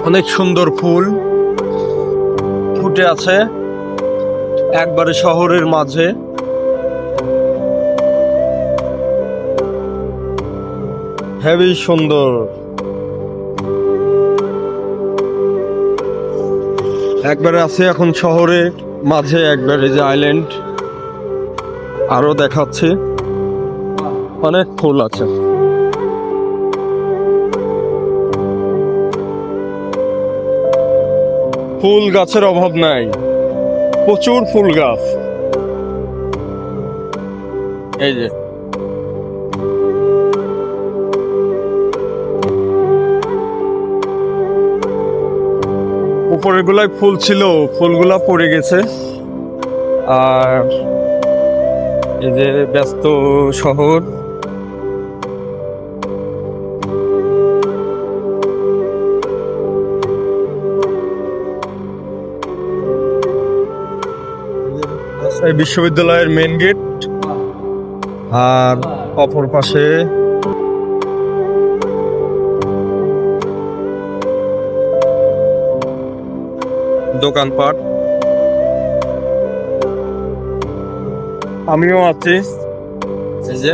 অনেক সুন্দর ফুল ফুটে আছে একবারে শহরের মাঝে। হেবি সুন্দর, একবারে আছে এখন শহরে মাঝে, একবারে যে আইল্যান্ড। আরো দেখাচ্ছি, অনেক ফুল আছে। ফুল গাছের অভাব নাই, প্রচুর ফুল গাছ। এই যে উপরের গুলাই ফুল ছিল, ফুলগুলা পড়ে গেছে। আর এই যে ব্যস্ত শহর, এই বিশ্ববিদ্যালয়ের মেন গেট। আর অপর পাশে দোকানপাট। আমিও আছি, এই যে